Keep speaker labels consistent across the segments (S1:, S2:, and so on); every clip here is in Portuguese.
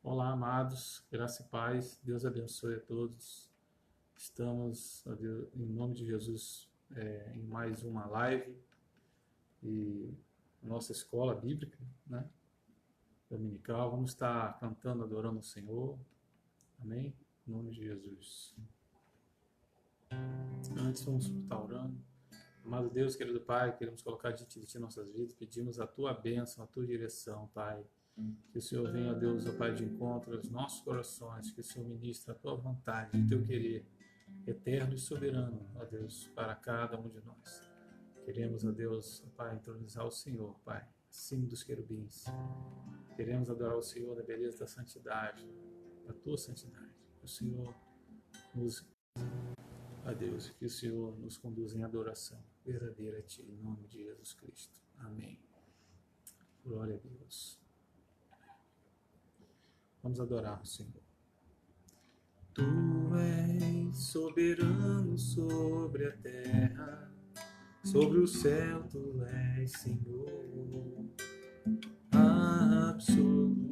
S1: Olá, amados, graça e paz, Deus abençoe a todos. Estamos, ó Deus, em nome de Jesus, em mais uma live e nossa escola bíblica, né, dominical. Vamos estar cantando, adorando o Senhor, amém? Em nome de Jesus. Antes, vamos estar orando. Amado Deus, querido Pai, queremos colocar diante de Ti nossas vidas, pedimos a Tua bênção, a Tua direção, Pai. Que o Senhor venha, ó Deus, ó Pai, de encontro aos nossos corações, que o Senhor ministre a Tua vontade, o Teu querer, eterno e soberano, ó Deus, para cada um de nós. Queremos, ó Deus, ó Pai, entronizar o Senhor, Pai, acima dos querubins. Queremos adorar o Senhor na beleza da santidade, da Tua santidade. Que o Senhor nos, ó Deus, que o Senhor nos conduza em adoração verdadeira a Ti, em nome de Jesus Cristo. Amém. Glória a Deus. Vamos adorar o Senhor. Tu és soberano sobre a terra, sobre o céu tu és Senhor absoluto.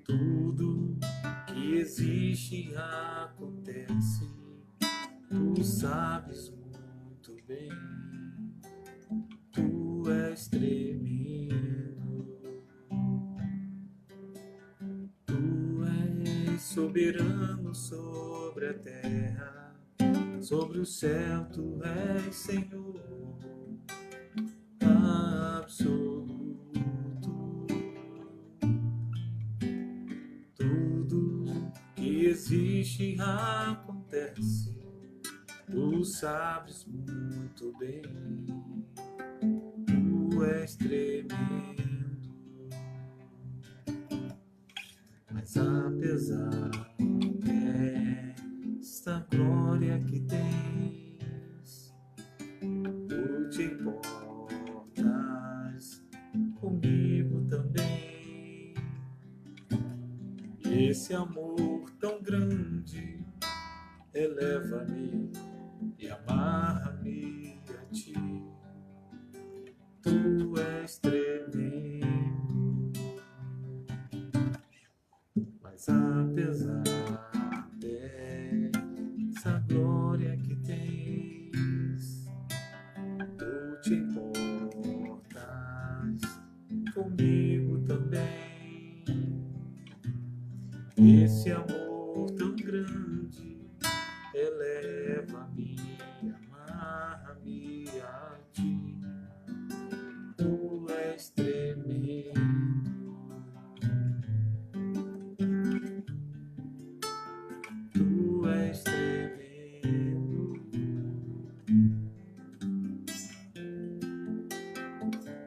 S1: Tudo que existe acontece, tu sabes muito bem. Tu és tremendo, tu és soberano sobre a terra, sobre o céu tu és Senhor absoluto. Tudo que existe acontece, tu sabes muito bem. Tu és tremendo, mas apesar desta glória que tens, tu te importas comigo também. E esse amor tão grande eleva-me e amarra-me a ti. Tu és tremendo, mas apesar dessa glória que tens, tu te importas comigo também. Esse amor tão grande eleva-me, amarra-me a ti. Tu és tremendo, tu és tremendo,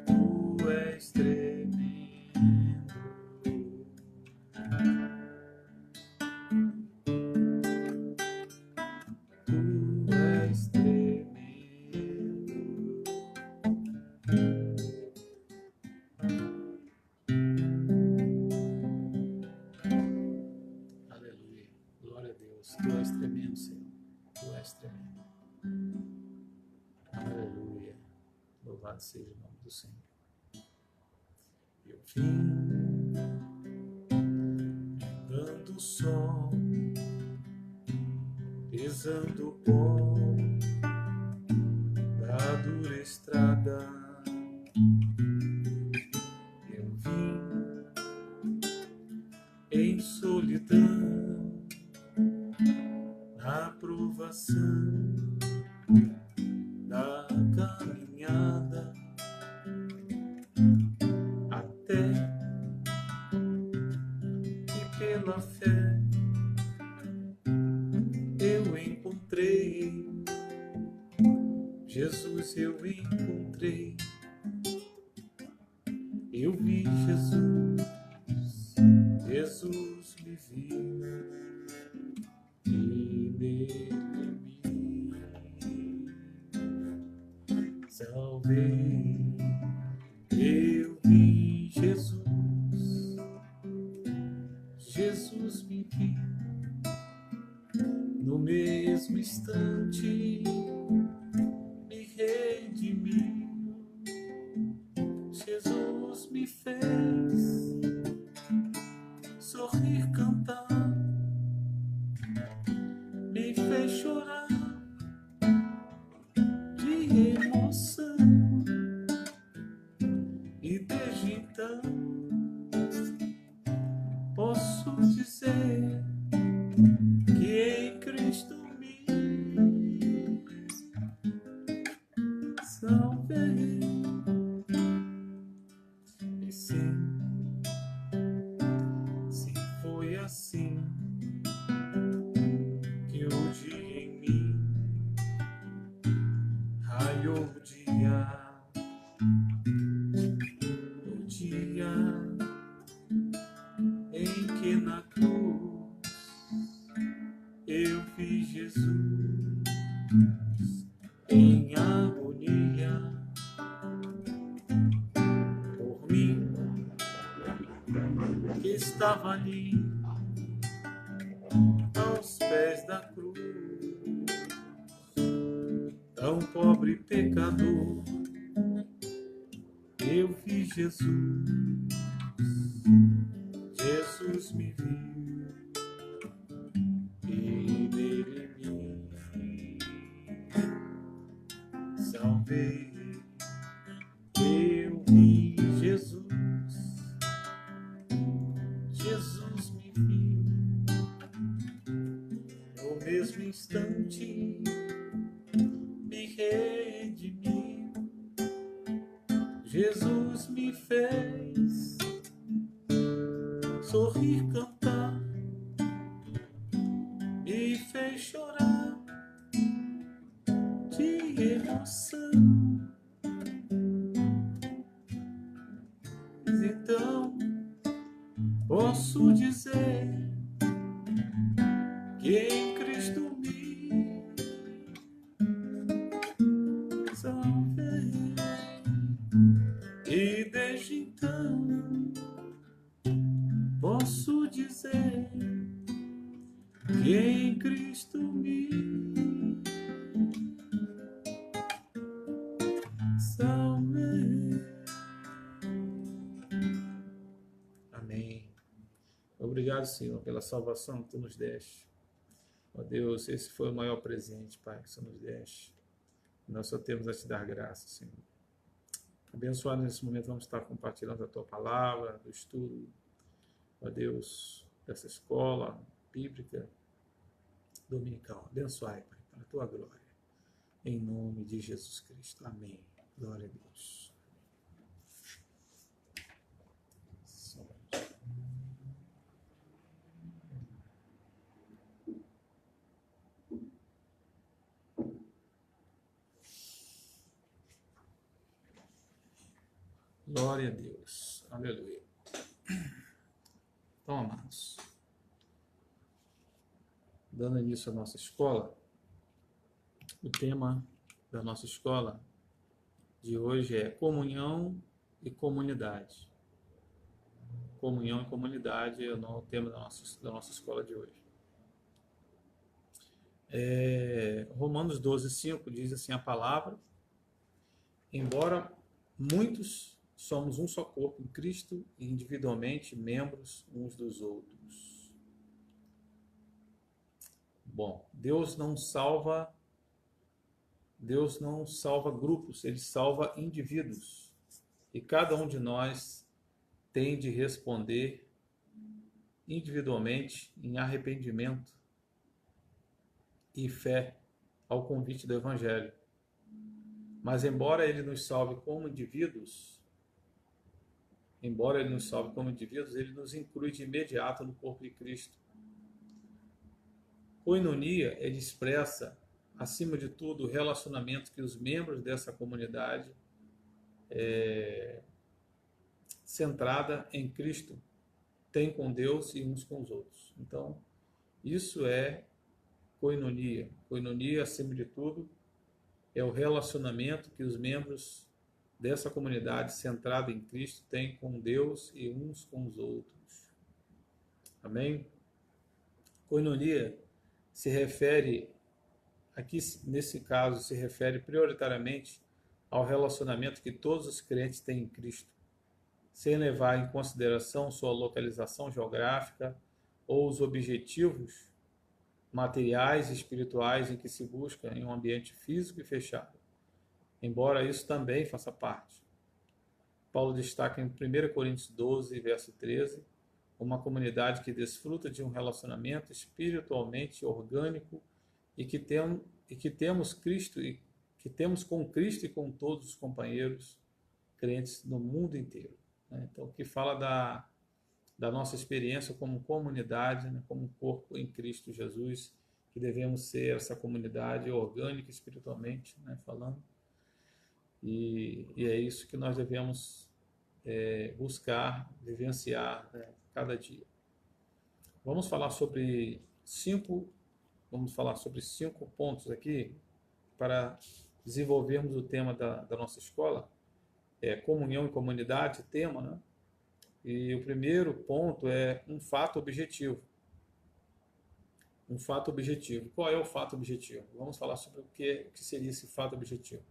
S1: tu és tremendo, tu és tremendo. Aleluia, glória a Deus. Tu és tremendo, Senhor. Tu és tremendo. Aleluia. Louvado seja o nome do Senhor. Eu vim pegando o sol, pisando o pó da dura estrada. Eu vim em solidão, na provação da caminhada, até que pela fé eu encontrei Jesus, eu encontrei, eu vi Jesus, Jesus me viu e nele me salvei. Eu vi Jesus, Jesus me viu no mesmo instante, me redimiu. Jesus me me fez sorrir, cantar, me fez chorar de emoção. E desde então posso dizer que em Cristo me salvei. E sim, foi assim que o dia em mim raiou o dia em que na cruz eu vi Jesus em agonia por mim, que estava ali aos pés da cruz, tão pobre pecador. Eu vi Jesus, Jesus me viu e nele me salvei. Eu vi Jesus, Jesus me viu no mesmo instante, me redimiu. Jesus me fez sorrir, cantar, me fez chorar de emoção. Então posso dizer que em Cristo me salvei. E desde então posso dizer que em Cristo me salvei. Amém. Obrigado, Senhor, pela salvação que Tu nos deste. Ó Deus, esse foi o maior presente, Pai, que Tu nos deste. Nós só temos a Te dar graça, Senhor. Abençoado nesse momento, vamos estar compartilhando a Tua palavra, do estudo, ó Deus, dessa escola bíblica dominical. Abençoai, Pai, para a Tua glória. Em nome de Jesus Cristo. Amém. Glória a Deus. Glória a Deus. Aleluia. Então, amados, dando início à nossa escola, o tema da nossa escola de hoje é comunhão e comunidade. Comunhão e comunidade é o tema da nossa escola de hoje. Romanos 12:5 diz assim a palavra: embora muitos somos um só corpo em Cristo e individualmente membros uns dos outros. Bom, Deus não salva grupos, Ele salva indivíduos. E cada um de nós tem de responder individualmente em arrependimento e fé ao convite do Evangelho. Mas embora Ele nos salve como indivíduos, Ele nos inclui de imediato no corpo de Cristo. Koinonia, ele expressa, acima de tudo, o relacionamento que os membros dessa comunidade centrada em Cristo têm com Deus e uns com os outros. Então, isso é koinonia. Koinonia, acima de tudo, é o relacionamento que os membros dessa comunidade centrada em Cristo têm com Deus e uns com os outros. Amém? Koinonia se refere, aqui nesse caso, se refere prioritariamente ao relacionamento que todos os crentes têm em Cristo, sem levar em consideração sua localização geográfica ou os objetivos materiais e espirituais em que se busca em um ambiente físico e fechado, embora isso também faça parte. Paulo destaca em 1 Coríntios 12, verso 13, uma comunidade que desfruta de um relacionamento espiritualmente orgânico e que temos Cristo e que temos com Cristo e com todos os companheiros crentes no mundo inteiro. Então, que fala da nossa experiência como comunidade, né, como um corpo em Cristo Jesus, que devemos ser essa comunidade orgânica espiritualmente, né, falando. E é isso que nós devemos buscar, vivenciar, né, cada dia. Vamos falar sobre cinco pontos aqui para desenvolvermos o tema da nossa escola. Comunhão e comunidade, tema, né? E o primeiro ponto é um fato objetivo. Um fato objetivo. Qual é o fato objetivo? Vamos falar sobre o que seria esse fato objetivo.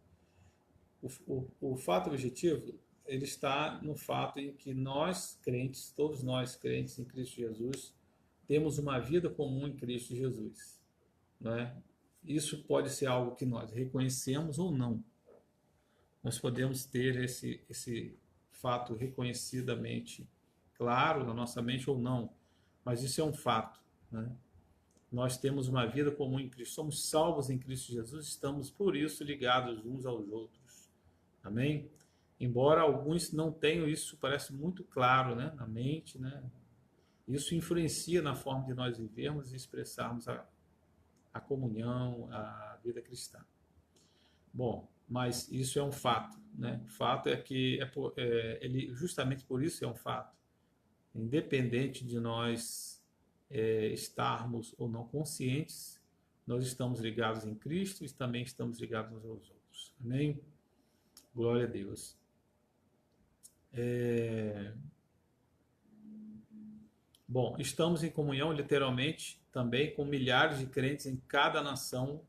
S1: O fato objetivo, ele está no fato em que nós, crentes, todos nós crentes em Cristo Jesus, temos uma vida comum em Cristo Jesus. Não é? Isso pode ser algo que nós reconhecemos ou não. Nós podemos ter esse fato reconhecidamente claro na nossa mente ou não, mas isso é um fato, né? Nós temos uma vida comum em Cristo, somos salvos em Cristo Jesus, estamos por isso ligados uns aos outros. Amém? Embora alguns não tenham isso, parece muito claro, né, na mente, né? Isso influencia na forma de nós vivermos e expressarmos a comunhão, a vida cristã. Bom, mas isso é um fato, né? O fato é que ele justamente por isso é um fato. Independente de nós estarmos ou não conscientes, nós estamos ligados em Cristo e também estamos ligados uns aos outros. Amém? Glória a Deus. Bom, estamos em comunhão literalmente também com milhares de crentes em cada nação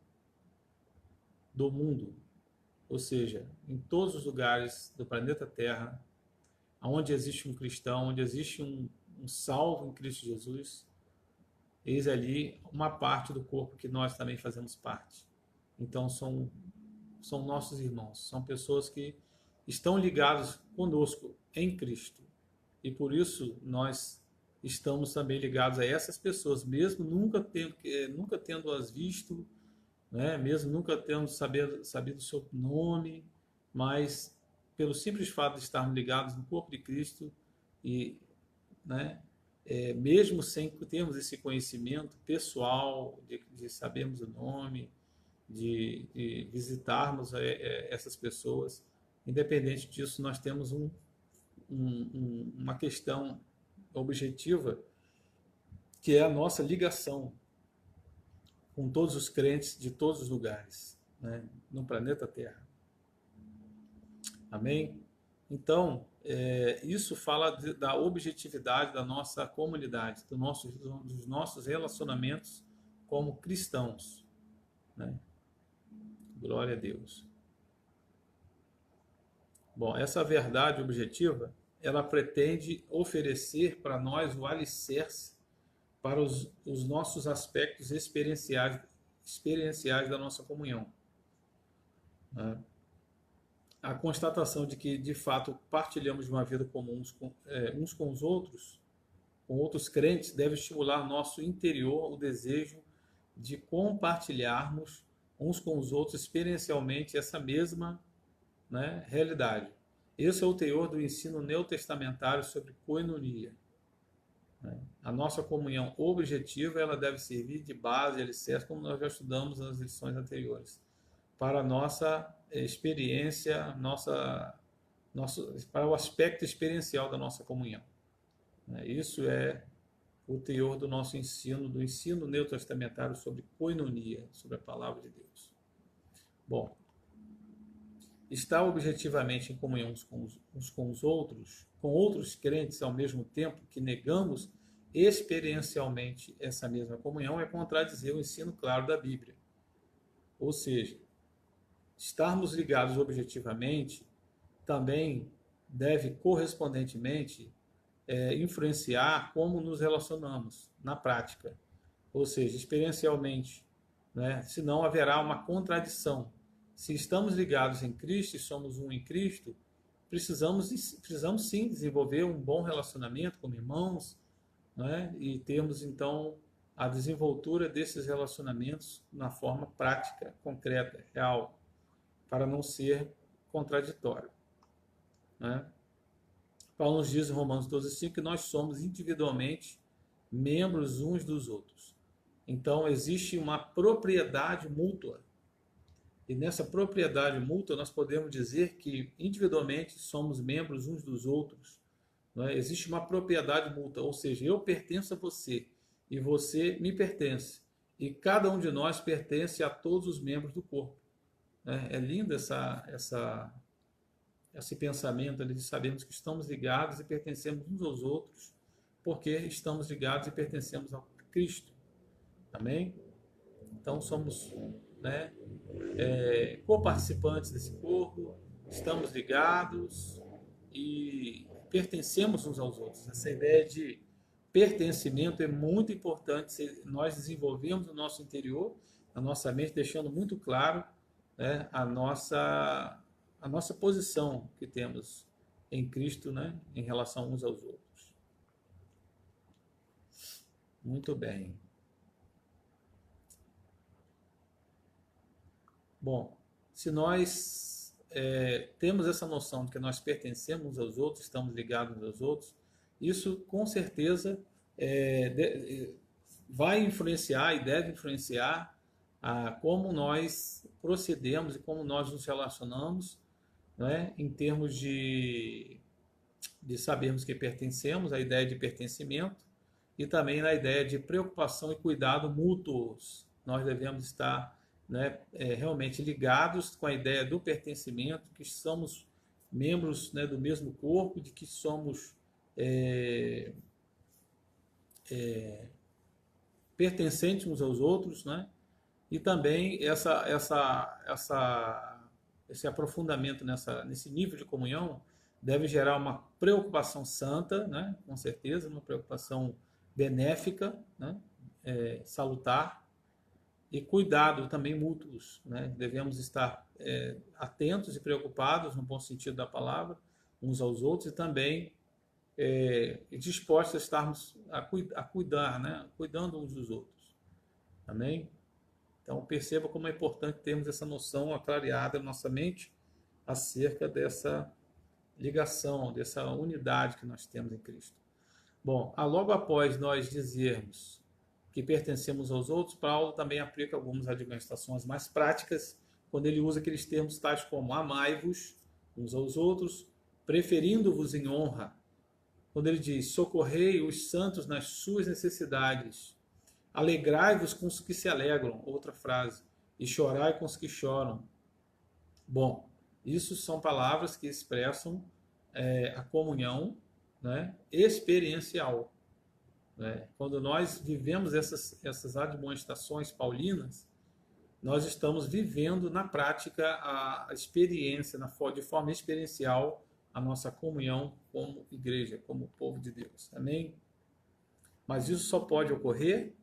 S1: do mundo, ou seja, em todos os lugares do planeta Terra, onde existe um cristão, onde existe um salvo em Cristo Jesus, eis ali uma parte do corpo que nós também fazemos parte. Então são nossos irmãos, são pessoas que estão ligados conosco em Cristo, e por isso nós estamos também ligados a essas pessoas, mesmo nunca tendo-as visto, né? Mesmo nunca tendo sabido o seu nome, mas pelo simples fato de estarmos ligados no corpo de Cristo e, né, mesmo sem termos esse conhecimento pessoal de sabermos o nome, de visitarmos essas pessoas, independente disso, nós temos uma questão objetiva, que é a nossa ligação com todos os crentes de todos os lugares, né, no planeta Terra. Amém? Então, isso fala da objetividade da nossa comunidade, dos nossos relacionamentos como cristãos, né? Glória a Deus. Bom, essa verdade objetiva, ela pretende oferecer para nós o alicerce para os nossos aspectos experienciais da nossa comunhão, né? A constatação de que, de fato, partilhamos de uma vida comum uns com os outros, com outros crentes, deve estimular nosso interior o desejo de compartilharmos uns com os outros experiencialmente essa mesma, né, realidade. Esse é o teor do ensino neotestamentário sobre koinonia. A nossa comunhão objetiva, ela deve servir de base, alicerce, como nós já estudamos nas lições anteriores, para a nossa experiência, para o aspecto experiencial da nossa comunhão. Isso é o teor do nosso ensino, do ensino neotestamentário sobre koinonia, sobre a palavra de Deus. Bom, estar objetivamente em comunhão uns com os outros, com outros crentes, ao mesmo tempo que negamos experiencialmente essa mesma comunhão, é contradizer o ensino claro da Bíblia. Ou seja, estarmos ligados objetivamente também deve correspondentemente influenciar como nos relacionamos na prática, ou seja, experiencialmente, né? Senão haverá uma contradição. Se estamos ligados em Cristo e somos um em Cristo, precisamos sim desenvolver um bom relacionamento como irmãos, né? E termos então a desenvoltura desses relacionamentos na forma prática, concreta, real, para não ser contraditório, né? Paulo nos diz em Romanos 12,5 que nós somos individualmente membros uns dos outros. Então, existe uma propriedade mútua. E nessa propriedade mútua, nós podemos dizer que individualmente somos membros uns dos outros. Não é? Existe uma propriedade mútua, ou seja, eu pertenço a você e você me pertence. E cada um de nós pertence a todos os membros do corpo. É lindo esse pensamento ali de sabermos que estamos ligados e pertencemos uns aos outros, porque estamos ligados e pertencemos a Cristo. Amém? Então somos, né, coparticipantes desse corpo, estamos ligados e pertencemos uns aos outros. Essa ideia de pertencimento é muito importante se nós desenvolvemos no nosso interior, na nossa mente, deixando muito claro, né, a nossa posição que temos em Cristo, né, em relação uns aos outros. Muito bem. Bom, se nós temos essa noção de que nós pertencemos uns aos outros, estamos ligados uns aos outros, isso com certeza vai influenciar e deve influenciar a como nós procedemos e como nós nos relacionamos, né, em termos de sabermos que pertencemos, a ideia de pertencimento, e também na ideia de preocupação e cuidado mútuos. Nós devemos estar, né, realmente ligados com a ideia do pertencimento, que somos membros, né, do mesmo corpo, de que somos pertencentes uns aos outros, né? E também esse aprofundamento nesse nível de comunhão deve gerar uma preocupação santa, né? Com certeza, uma preocupação benéfica, né? Salutar, e cuidado também mútuos, né? Devemos estar atentos e preocupados, no bom sentido da palavra, uns aos outros, e também dispostos a estarmos a cuidar, né? Cuidando uns dos outros. Amém? Então perceba como é importante termos essa noção aclareada na nossa mente acerca dessa ligação, dessa unidade que nós temos em Cristo. Bom, logo após nós dizermos que pertencemos aos outros, Paulo também aplica algumas admoestações mais práticas, quando ele usa aqueles termos tais como amai-vos uns aos outros, preferindo-vos em honra. Quando ele diz, socorrei os santos nas suas necessidades, alegrai-vos com os que se alegram, outra frase, e chorai com os que choram. Bom, isso são palavras que expressam a comunhão, né, experiencial. Né? Quando nós vivemos essas admoestações paulinas, nós estamos vivendo na prática a experiência, de forma experiencial, a nossa comunhão como igreja, como povo de Deus. Amém? Mas isso só pode ocorrer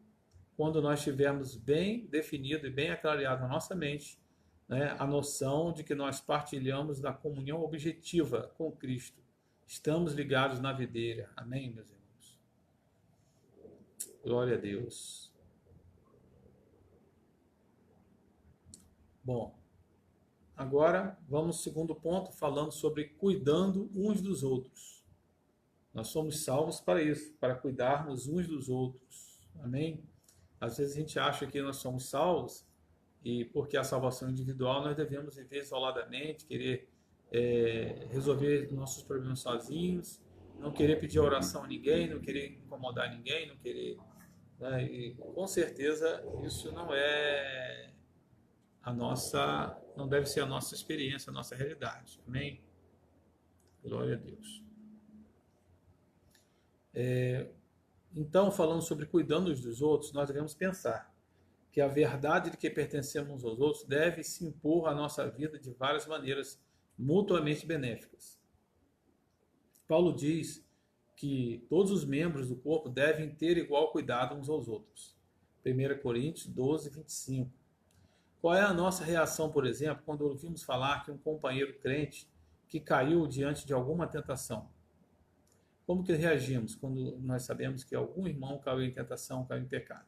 S1: quando nós tivermos bem definido e bem aclarado na nossa mente, né, a noção de que nós partilhamos da comunhão objetiva com Cristo. Estamos ligados na videira. Amém, meus irmãos? Glória a Deus. Bom, agora vamos ao segundo ponto, falando sobre cuidando uns dos outros. Nós somos salvos para isso, para cuidarmos uns dos outros. Amém? Às vezes a gente acha que nós somos salvos e porque a salvação individual nós devemos viver isoladamente, querer resolver nossos problemas sozinhos, não querer pedir oração a ninguém, não querer incomodar ninguém, não querer... Né? E com certeza isso não é não deve ser a nossa experiência, a nossa realidade. Amém? Glória a Deus. Então, falando sobre cuidando uns dos outros, nós devemos pensar que a verdade de que pertencemos uns aos outros deve se impor à nossa vida de várias maneiras mutuamente benéficas. Paulo diz que todos os membros do corpo devem ter igual cuidado uns aos outros. 1 Coríntios 12, 25. Qual é a nossa reação, por exemplo, quando ouvimos falar que um companheiro crente que caiu diante de alguma tentação? Como que reagimos quando nós sabemos que algum irmão caiu em tentação, caiu em pecado?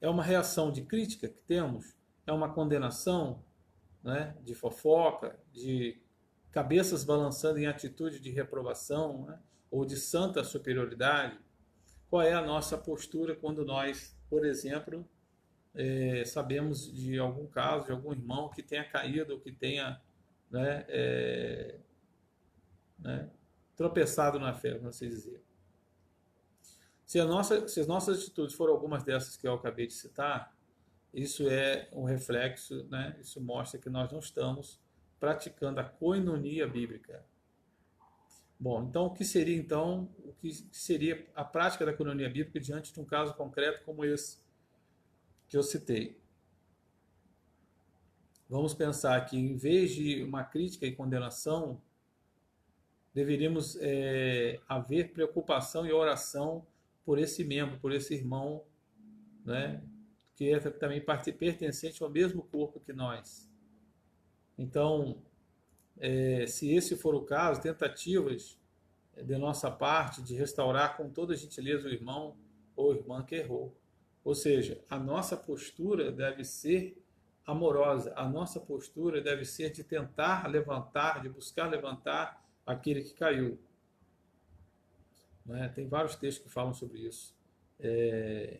S1: É uma reação de crítica que temos? É uma condenação, né, de fofoca, de cabeças balançando em atitude de reprovação, né, ou de santa superioridade? Qual é a nossa postura quando nós, por exemplo, sabemos de algum caso, de algum irmão que tenha caído, ou que tenha, né, tropeçado na fé, vamos assim dizer? Se as nossas atitudes foram algumas dessas que eu acabei de citar, isso é um reflexo, né? Isso mostra que nós não estamos praticando a koinonia bíblica. Bom, então o que seria a prática da koinonia bíblica diante de um caso concreto como esse que eu citei? Vamos pensar que, em vez de uma crítica e condenação, deveríamos haver preocupação e oração por esse membro, por esse irmão, né, que é também pertencente ao mesmo corpo que nós. Então, se esse for o caso, tentativas de nossa parte de restaurar com toda gentileza o irmão ou irmã que errou. Ou seja, a nossa postura deve ser amorosa, a nossa postura deve ser de tentar levantar, de buscar levantar aquele que caiu. Né? Tem vários textos que falam sobre isso.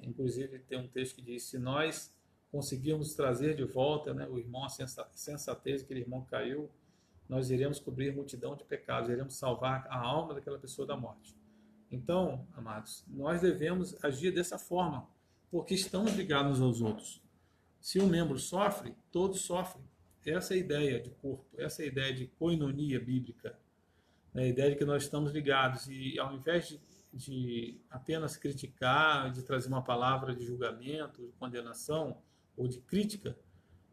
S1: Inclusive tem um texto que diz: se nós conseguirmos trazer de volta, né, o irmão à sensatez, aquele irmão que caiu, nós iremos cobrir multidão de pecados, iremos salvar a alma daquela pessoa da morte. Então, amados, nós devemos agir dessa forma, porque estamos ligados uns aos outros. Se um membro sofre, todos sofrem. Essa é a ideia de corpo, essa é a ideia de koinonia bíblica. A ideia de que nós estamos ligados e, ao invés de apenas criticar, de trazer uma palavra de julgamento, de condenação ou de crítica,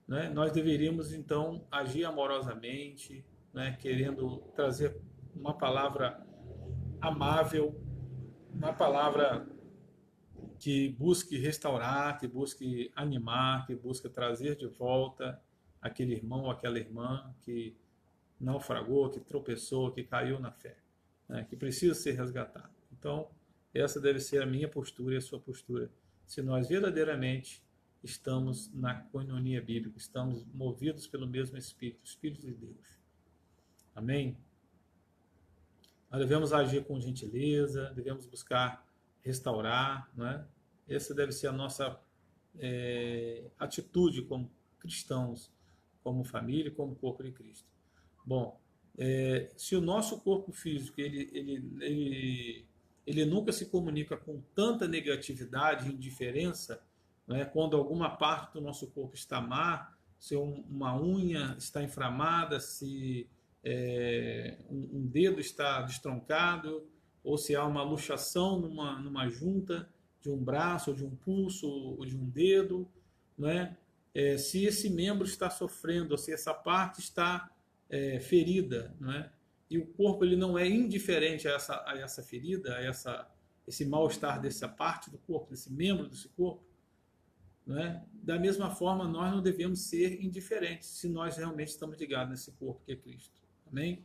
S1: né, nós deveríamos então agir amorosamente, né, querendo trazer uma palavra amável, uma palavra que busque restaurar, que busque animar, que busque trazer de volta aquele irmão ou aquela irmã que naufragou, que tropeçou, que caiu na fé, né, que precisa ser resgatado. Então, essa deve ser a minha postura e a sua postura. Se nós verdadeiramente estamos na koinonia bíblica, estamos movidos pelo mesmo Espírito, o Espírito de Deus. Amém? Nós devemos agir com gentileza, devemos buscar restaurar, né? Essa deve ser a nossa atitude como cristãos, como família, como corpo de Cristo. Bom, se o nosso corpo físico ele nunca se comunica com tanta negatividade e indiferença, né, quando alguma parte do nosso corpo está má, se uma unha está inflamada, se um dedo está destroncado, ou se há uma luxação numa junta de um braço, ou de um pulso, ou de um dedo, né? Se esse membro está sofrendo, ou se essa parte está ferida, né? E o corpo ele não é indiferente a essa ferida, esse mal-estar dessa parte do corpo, desse membro desse corpo, né? Da mesma forma, nós não devemos ser indiferentes se nós realmente estamos ligados nesse corpo que é Cristo. Amém?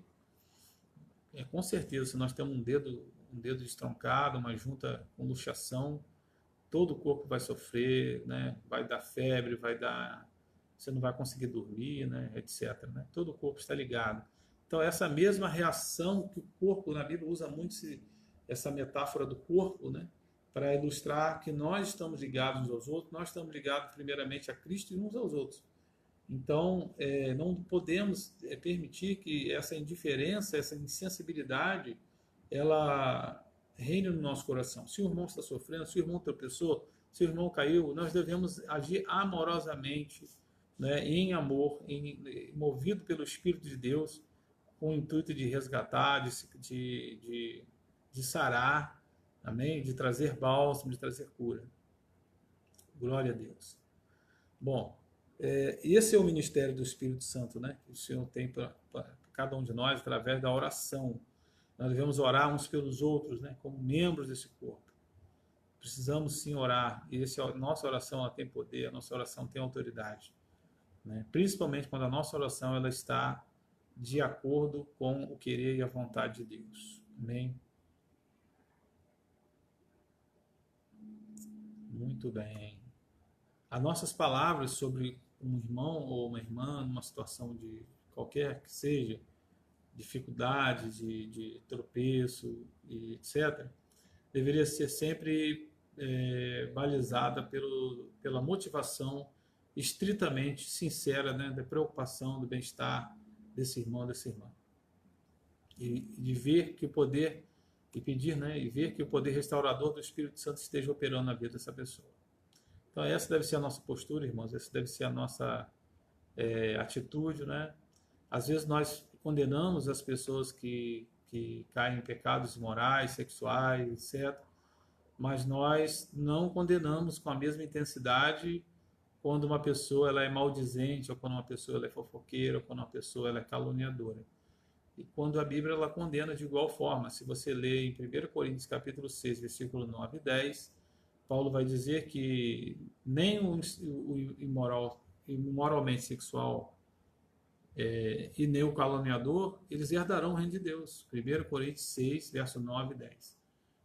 S1: Com certeza, se nós temos um dedo destroncado, uma junta com luxação, todo o corpo vai sofrer, né? Vai dar febre, você não vai conseguir dormir, né? Etc. Né? Todo o corpo está ligado. Então, essa mesma reação que o corpo, na Bíblia usa muito essa metáfora do corpo, né? Para ilustrar que nós estamos ligados uns aos outros, nós estamos ligados primeiramente a Cristo e uns aos outros. Então, não podemos permitir que essa indiferença, essa insensibilidade, ela reine no nosso coração. Se o irmão está sofrendo, se o irmão tropeçou, se o irmão caiu, nós devemos agir amorosamente, né, em amor, movido pelo Espírito de Deus, com o intuito de resgatar, de sarar, amém? De trazer bálsamo, de trazer cura. Glória a Deus. Bom, esse é o ministério do Espírito Santo, né? Que o Senhor tem para cada um de nós através da oração. Nós devemos orar uns pelos outros, né, como membros desse corpo. Precisamos sim orar, e nossa oração ela tem poder, a nossa oração tem autoridade, né? Principalmente quando a nossa oração ela está de acordo com o querer e a vontade de Deus. Amém? Muito bem. As nossas palavras sobre um irmão ou uma irmã numa situação de qualquer que seja, dificuldade, de tropeço, e etc., deveria ser sempre balizada pela motivação estritamente sincera, né, da preocupação, do bem-estar desse irmão, dessa irmã. E de ver que o poder, e pedir, né, e ver que o poder restaurador do Espírito Santo esteja operando na vida dessa pessoa. Então essa deve ser a nossa postura, irmãos, essa deve ser a nossa atitude, né? Às vezes nós condenamos as pessoas que caem em pecados morais, sexuais, etc., mas nós não condenamos com a mesma intensidade quando uma pessoa ela é maldizente, ou quando uma pessoa ela é fofoqueira, ou quando uma pessoa ela é caluniadora. E quando a Bíblia ela condena de igual forma. Se você ler em 1 Coríntios capítulo 6, versículo 9 e 10, Paulo vai dizer que nem o imoralmente sexual e nem o caluniador, eles herdarão o reino de Deus. 1 Coríntios 6, verso 9 e 10.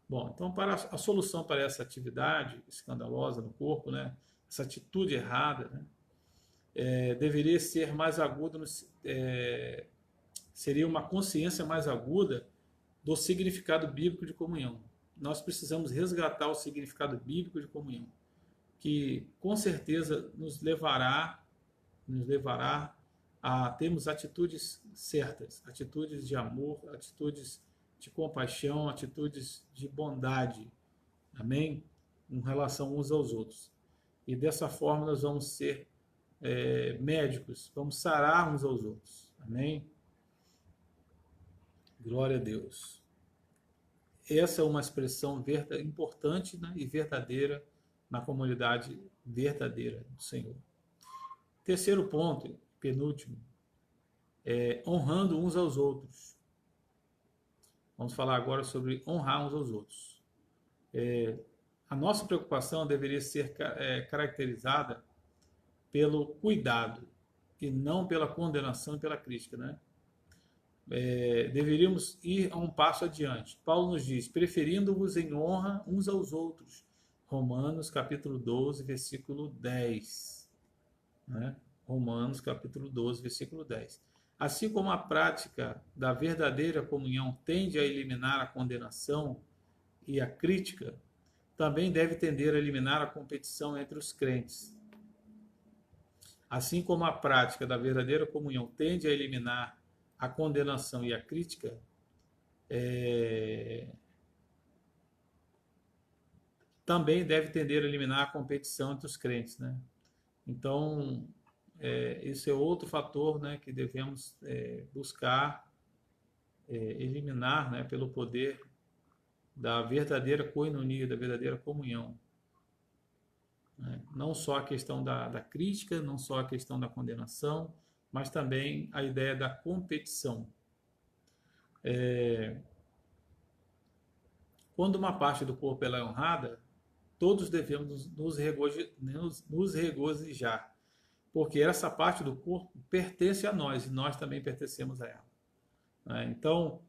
S1: Bom, então para a solução para essa atividade escandalosa no corpo, né, essa atitude errada, né, deveria ser mais aguda, seria uma consciência mais aguda do significado bíblico de comunhão. Nós precisamos resgatar o significado bíblico de comunhão, que com certeza nos levará a termos atitudes certas, atitudes de amor, atitudes de compaixão, atitudes de bondade, amém? Em relação uns aos outros. E dessa forma nós vamos ser médicos, vamos sarar uns aos outros, amém? Glória a Deus. Essa é uma expressão importante, né, e verdadeira na comunidade verdadeira do Senhor. Terceiro ponto, penúltimo, honrando uns aos outros. Vamos falar agora sobre honrar uns aos outros. A nossa preocupação deveria ser caracterizada pelo cuidado e não pela condenação e pela crítica, né? Deveríamos ir a um passo adiante. Paulo nos diz, preferindo-vos em honra uns aos outros. Romanos capítulo 12, versículo 10. Né? Romanos capítulo 12, versículo 10. Assim como a prática da verdadeira comunhão tende a eliminar a condenação e a crítica, também deve tender a eliminar a competição entre os crentes. Assim como a prática da verdadeira comunhão tende a eliminar a condenação e a crítica, também deve tender a eliminar a competição entre os crentes, né? Então, esse é outro fator, né, que devemos buscar eliminar, né, pelo poder da verdadeira coinonia, da verdadeira comunhão. Né? Não só a questão da crítica, não só a questão da condenação, mas também a ideia da competição. Quando uma parte do corpo ela é honrada, todos devemos nos regozijar, porque essa parte do corpo pertence a nós e nós também pertencemos a ela. Então,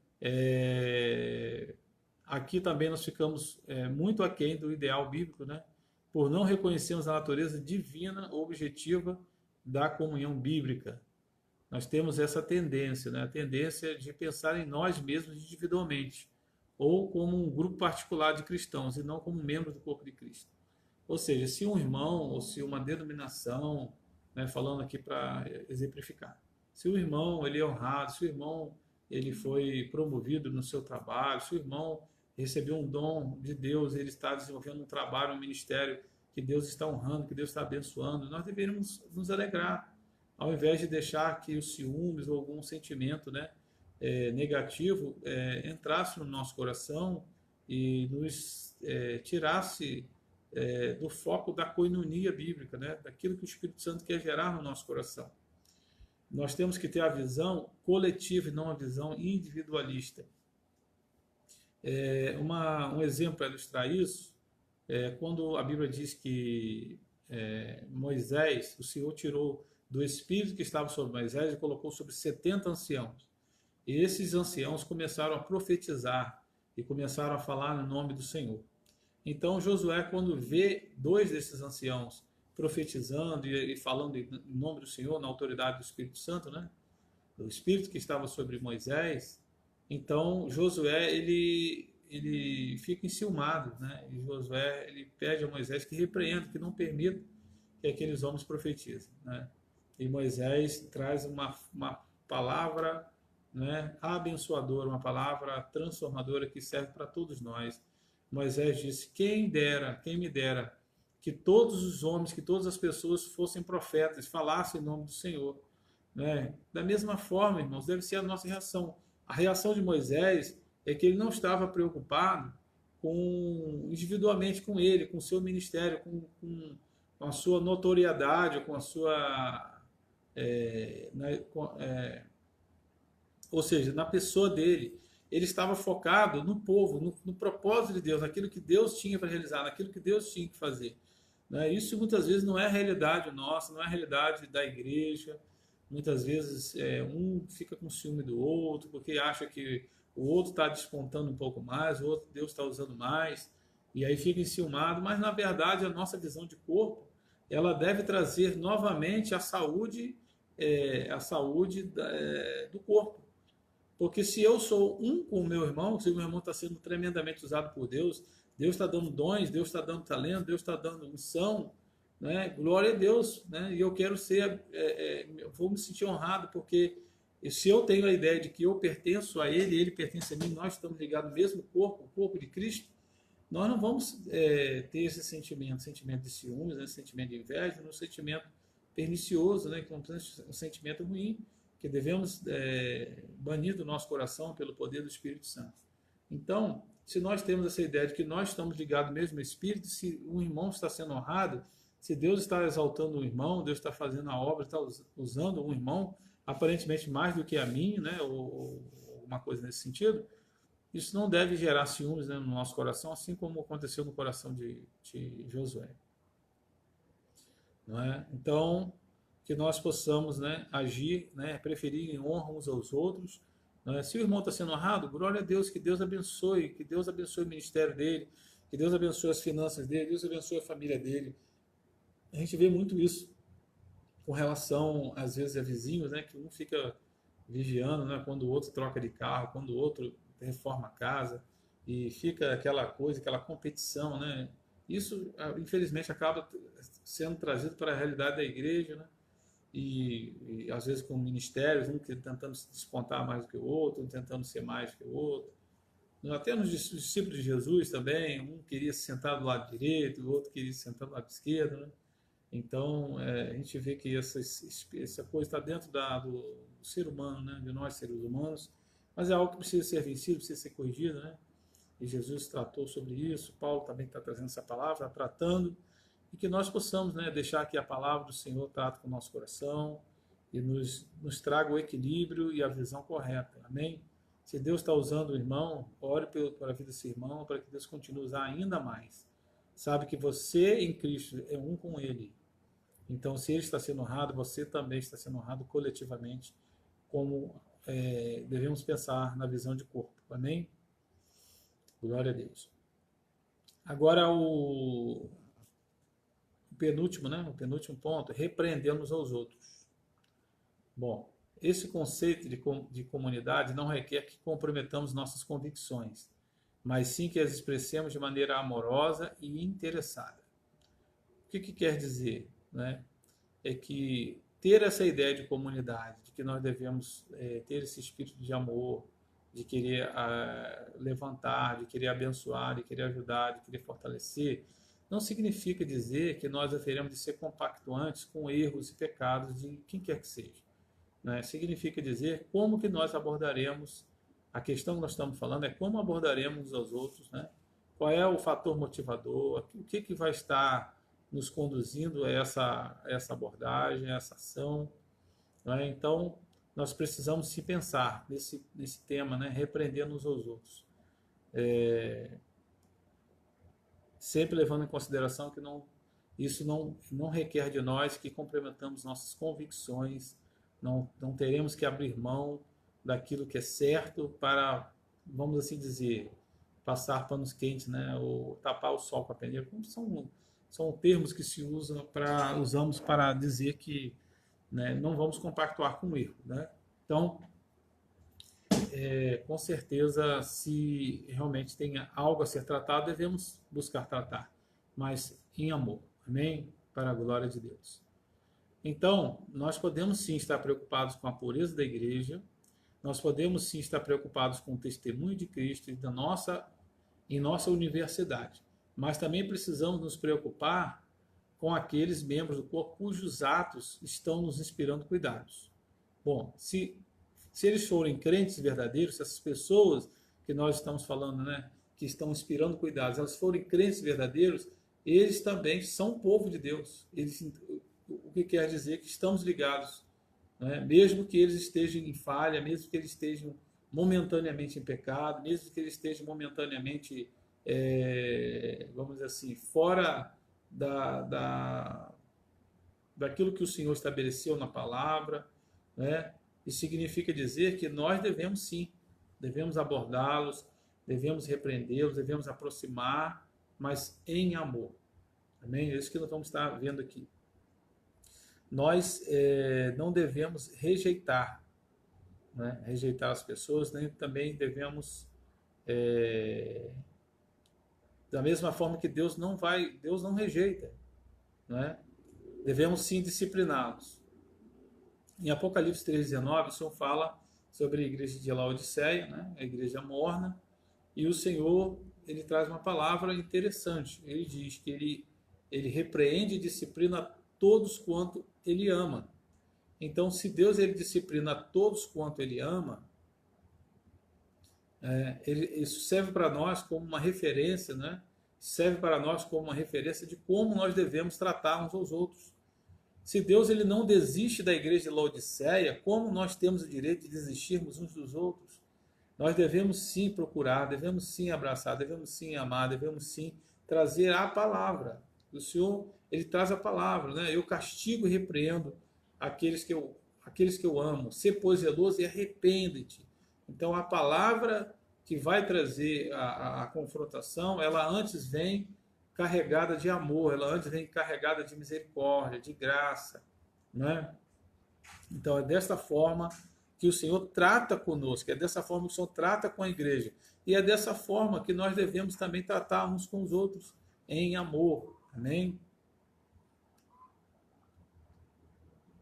S1: aqui também nós ficamos muito aquém do ideal bíblico, né? Por não reconhecermos a natureza divina objetiva da comunhão bíblica. Nós temos essa tendência, né? A tendência de pensar em nós mesmos individualmente, ou como um grupo particular de cristãos, e não como membro do corpo de Cristo. Ou seja, se um irmão, ou se uma denominação, né, falando aqui para exemplificar, se o irmão ele é honrado, se o irmão ele foi promovido no seu trabalho, se o irmão recebeu um dom de Deus, ele está desenvolvendo um trabalho, um ministério que Deus está honrando, que Deus está abençoando, nós deveríamos nos alegrar, ao invés de deixar que os ciúmes ou algum sentimento, né, negativo entrasse no nosso coração e nos tirasse do foco da coinonia bíblica, né, daquilo que o Espírito Santo quer gerar no nosso coração. Nós temos que ter a visão coletiva e não a visão individualista. Um exemplo para ilustrar isso é quando a Bíblia diz que Moisés, o Senhor tirou do espírito que estava sobre Moisés e colocou sobre 70 anciãos. E esses anciãos começaram a profetizar e começaram a falar no nome do Senhor. Então Josué, quando vê dois desses anciãos profetizando e falando em nome do Senhor, na autoridade do Espírito Santo, né? Do Espírito que estava sobre Moisés, então Josué ele fica enciumado, né? E Josué ele pede a Moisés que repreenda, que não permita que aqueles homens profetizem, né? E Moisés traz uma palavra, né, abençoadora, uma palavra transformadora que serve para todos nós. Moisés disse: quem me dera que todos os homens, que todas as pessoas fossem profetas, falassem em nome do Senhor. Né? Da mesma forma, irmãos, deve ser a nossa reação. A reação de Moisés é que ele não estava preocupado individualmente com ele, com o seu ministério, com a sua notoriedade, com a sua. Ou seja, na pessoa dele. Ele estava focado no povo, no propósito de Deus, naquilo que Deus tinha para realizar, naquilo que Deus tinha que fazer. Né? Isso muitas vezes não é a realidade nossa, não é a realidade da igreja. Muitas vezes um fica com ciúme do outro, porque acha que o outro está despontando um pouco mais, o outro Deus está usando mais, e aí fica enciumado, mas na verdade a nossa visão de corpo, ela deve trazer novamente a saúde do corpo. Porque se eu sou um com o meu irmão, se o meu irmão está sendo tremendamente usado por Deus, Deus está dando dons, Deus está dando talento, Deus está dando unção, né? Glória a Deus, né? E eu quero vou me sentir honrado, porque se eu tenho a ideia de que eu pertenço a Ele, Ele pertence a mim, nós estamos ligados no mesmo corpo, o corpo de Cristo, nós não vamos ter esse sentimento de ciúmes, né? Esse sentimento de inveja, um sentimento pernicioso, né? Que é um sentimento ruim, que devemos banir do nosso coração pelo poder do Espírito Santo. Então, se nós temos essa ideia de que nós estamos ligados mesmo ao Espírito, se um irmão está sendo honrado, se Deus está exaltando um irmão, Deus está fazendo a obra, está usando um irmão, aparentemente mais do que a mim, né, ou alguma coisa nesse sentido, isso não deve gerar ciúmes, né, no nosso coração, assim como aconteceu no coração de Josué. Não é? Então, que nós possamos, né, agir, né, preferir em honra uns aos outros. Né? Se o irmão está sendo honrado, glória a Deus, que Deus abençoe o ministério dele, que Deus abençoe as finanças dele, Deus abençoe a família dele. A gente vê muito isso com relação, às vezes, a vizinhos, né, que um fica vigiando, né, quando o outro troca de carro, quando o outro reforma a casa, e fica aquela coisa, aquela competição, né? Isso, infelizmente, acaba sendo trazido para a realidade da igreja, né? E às vezes com ministérios, um tentando se despontar mais do que o outro, um tentando ser mais do que o outro. Até nos discípulos de Jesus também, um queria se sentar do lado direito, o outro queria se sentar do lado esquerdo, né? Então, a gente vê que essa coisa está dentro do ser humano, né? De nós seres humanos, mas é algo que precisa ser vencido, precisa ser corrigido, né? E Jesus tratou sobre isso, Paulo também está trazendo essa palavra, tratando, e que nós possamos, né, deixar que a palavra do Senhor trate com o nosso coração e nos traga o equilíbrio e a visão correta. Amém? Se Deus está usando o irmão, ore pela vida desse irmão, para que Deus continue a usar ainda mais. Sabe que você em Cristo é um com Ele. Então, se Ele está sendo honrado, você também está sendo honrado coletivamente, como devemos pensar na visão de corpo. Amém? Glória a Deus. Agora o penúltimo, né? O penúltimo ponto, repreendendo uns aos outros. Bom, esse conceito de comunidade não requer que comprometamos nossas convicções, mas sim que as expressemos de maneira amorosa e interessada. O que quer dizer? Né? É que ter essa ideia de comunidade, de que nós devemos ter esse espírito de amor, de querer levantar, de querer abençoar, de querer ajudar, de querer fortalecer, não significa dizer que nós haveremos de ser compactuantes com erros e pecados de quem quer que seja. Né? Significa dizer como que nós abordaremos, a questão que nós estamos falando é como abordaremos uns aos outros, né? Qual é o fator motivador, o que vai estar nos conduzindo a essa abordagem, a essa ação. Né? Então, nós precisamos se pensar nesse tema, né? Repreendendo uns aos outros. sempre levando em consideração que isso não requer de nós que comprometamos nossas convicções, não teremos que abrir mão daquilo que é certo para, vamos assim dizer, passar panos quentes, né? Ou tapar o sol com a peneira. São termos que usamos para dizer que, né, não vamos compactuar com o erro, né? Então, com certeza, se realmente tem algo a ser tratado, devemos buscar tratar, mas em amor, amém? Para a glória de Deus. Então, nós podemos sim estar preocupados com a pureza da igreja, nós podemos sim estar preocupados com o testemunho de Cristo em nossa universidade, mas também precisamos nos preocupar com aqueles membros do corpo cujos atos estão nos inspirando cuidados. Bom, se eles forem crentes verdadeiros, se essas pessoas que nós estamos falando, né, que estão inspirando cuidados, elas forem crentes verdadeiros, eles também são povo de Deus. O que quer dizer que estamos ligados, né? Mesmo que eles estejam em falha, mesmo que eles estejam momentaneamente em pecado, mesmo que eles estejam momentaneamente, vamos dizer assim, fora daquilo que o Senhor estabeleceu na palavra, né? Isso significa dizer que nós devemos abordá-los, devemos repreendê-los, devemos aproximar, mas em amor. Amém? É isso que nós vamos estar vendo aqui. Nós não devemos rejeitar, né? Rejeitar as pessoas, nem também devemos, da mesma forma que Deus não rejeita, né? Devemos sim discipliná-los. Em Apocalipse 3,19, o Senhor fala sobre a igreja de Laodiceia, né? A igreja morna, e o Senhor, ele traz uma palavra interessante. Ele diz que ele repreende e disciplina todos quanto ele ama. Então, se Deus ele disciplina todos quanto ele ama, isso serve para nós como uma referência, né? Serve para nós como uma referência de como nós devemos tratar uns aos outros. Se Deus ele não desiste da igreja de Laodiceia, como nós temos o direito de desistirmos uns dos outros? Nós devemos sim procurar, devemos sim abraçar, devemos sim amar, devemos sim trazer a palavra. O Senhor, ele traz a palavra, né? Eu castigo e repreendo aqueles que eu amo. Sê, pois, zeloso e arrepende-te. Então, a palavra que vai trazer a confrontação, ela antes vem carregada de amor, ela antes vem carregada de misericórdia, de graça, né? Então, é desta forma que o Senhor trata conosco, é dessa forma que o Senhor trata com a igreja. E é dessa forma que nós devemos também tratar uns com os outros em amor. Amém?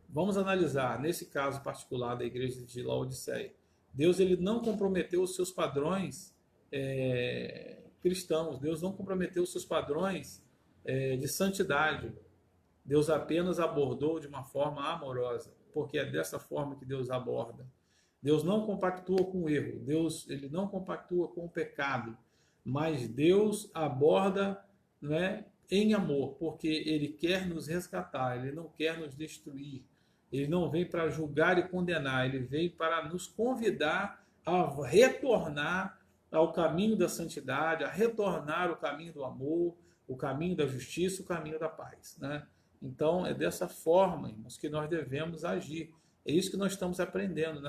S1: Vamos analisar, nesse caso particular da igreja de Laodiceia. Deus ele não comprometeu os seus padrões cristãos. Deus não comprometeu os seus padrões de santidade. Deus apenas abordou de uma forma amorosa, porque é dessa forma que Deus aborda. Deus não compactua com o erro, Deus ele não compactua com o pecado, mas Deus aborda, né, em amor, porque Ele quer nos resgatar, Ele não quer nos destruir, Ele não vem para julgar e condenar, Ele vem para nos convidar a retornar ao caminho da santidade, a retornar ao caminho do amor, o caminho da justiça, o caminho da paz, né? Então, é dessa forma, irmãos, que nós devemos agir. É isso que nós estamos aprendendo,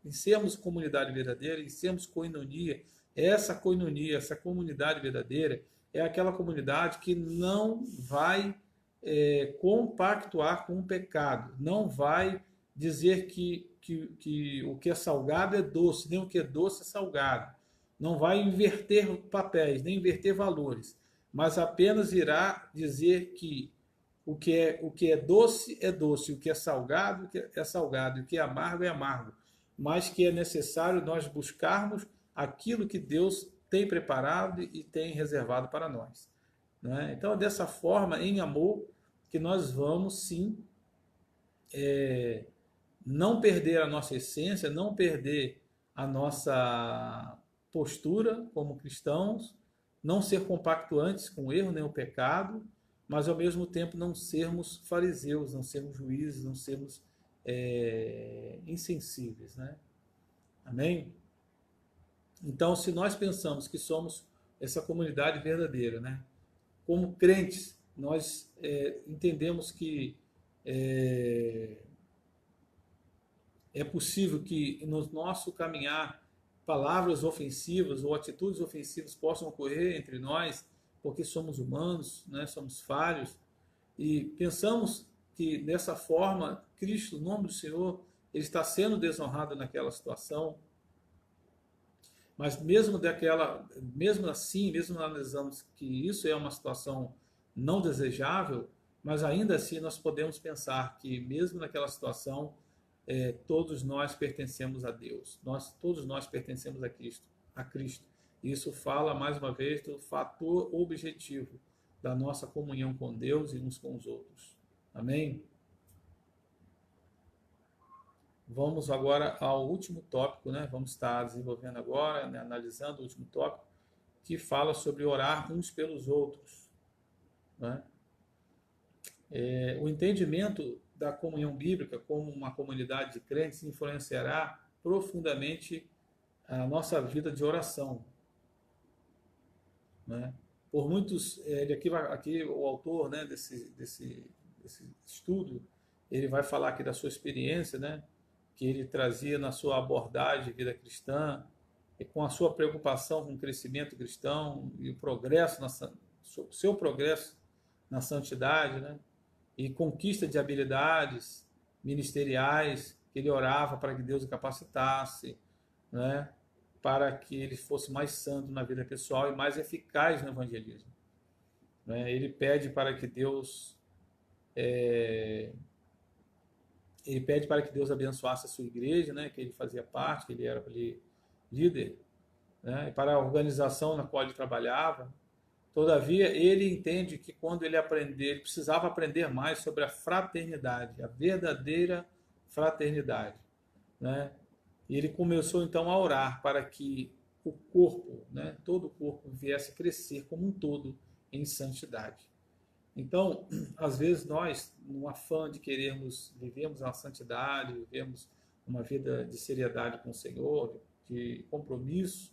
S1: em sermos comunidade verdadeira, em sermos coinonia. Essa coinonia, essa comunidade verdadeira, é aquela comunidade que não vai compactuar com o pecado, não vai dizer que o que é salgado é doce, nem o que é doce é salgado. Não vai inverter papéis, nem inverter valores, mas apenas irá dizer que o que é doce, o que é salgado é salgado, e o que é amargo, mas que é necessário nós buscarmos aquilo que Deus tem preparado e tem reservado para nós, né? Então é dessa forma, em amor, que nós vamos sim não perder a nossa essência, não perder a nossa postura como cristãos, não ser compactuantes com o erro nem o pecado, mas ao mesmo tempo não sermos fariseus, não sermos juízes, não sermos insensíveis, né? Amém? Então, se nós pensamos que somos essa comunidade verdadeira, né? Como crentes, nós entendemos que é, é possível que no nosso caminhar palavras ofensivas ou atitudes ofensivas possam ocorrer entre nós, porque somos humanos, né? Somos falhos, e pensamos que dessa forma Cristo, o nome do Senhor, ele está sendo desonrado naquela situação. Mas mesmo assim, mesmo analisamos que isso é uma situação não desejável, mas ainda assim nós podemos pensar que mesmo naquela situação, todos nós pertencemos a Deus. Todos nós pertencemos a Cristo, a Cristo. Isso fala mais uma vez do fator objetivo da nossa comunhão com Deus e uns com os outros. Amém? Vamos agora ao último tópico, né? Vamos estar desenvolvendo agora, né? Analisando o último tópico, que fala sobre orar uns pelos outros, né? O entendimento da comunhão bíblica como uma comunidade de crentes influenciará profundamente a nossa vida de oração, né? Por muitos, aqui o autor, né, desse estudo, ele vai falar aqui da sua experiência, né, que ele trazia na sua abordagem de vida cristã, e com a sua preocupação com o crescimento cristão e o progresso, seu progresso na santidade, né, e conquista de habilidades ministeriais, que ele orava para que Deus o capacitasse, né, para que ele fosse mais santo na vida pessoal e mais eficaz no evangelismo, né. Ele pede para que Deus abençoasse a sua igreja, né, que ele fazia parte, que ele era ali líder, né, e para a organização na qual ele trabalhava. Todavia, ele entende que quando ele precisava aprender mais sobre a fraternidade, a verdadeira fraternidade, né? E ele começou então a orar para que o corpo, né, todo o corpo viesse crescer como um todo em santidade. Então, às vezes nós, no afã de vivemos a santidade, vivemos uma vida de seriedade com o Senhor, de compromisso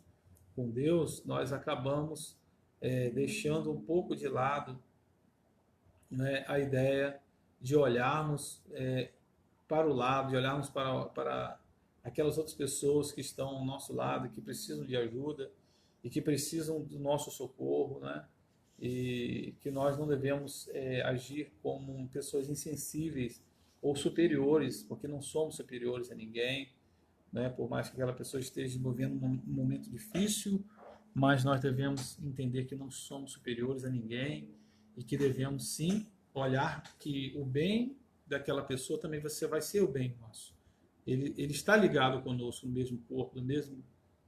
S1: com Deus, nós acabamos deixando um pouco de lado, né, a ideia de olharmos para o lado, de olharmos para aquelas outras pessoas que estão ao nosso lado, que precisam de ajuda e que precisam do nosso socorro, né? E que nós não devemos agir como pessoas insensíveis ou superiores, porque não somos superiores a ninguém, né? Por mais que aquela pessoa esteja vivendo um momento difícil, mas nós devemos entender que não somos superiores a ninguém e que devemos sim olhar que o bem daquela pessoa também vai ser o bem nosso. Ele está ligado conosco no mesmo corpo, no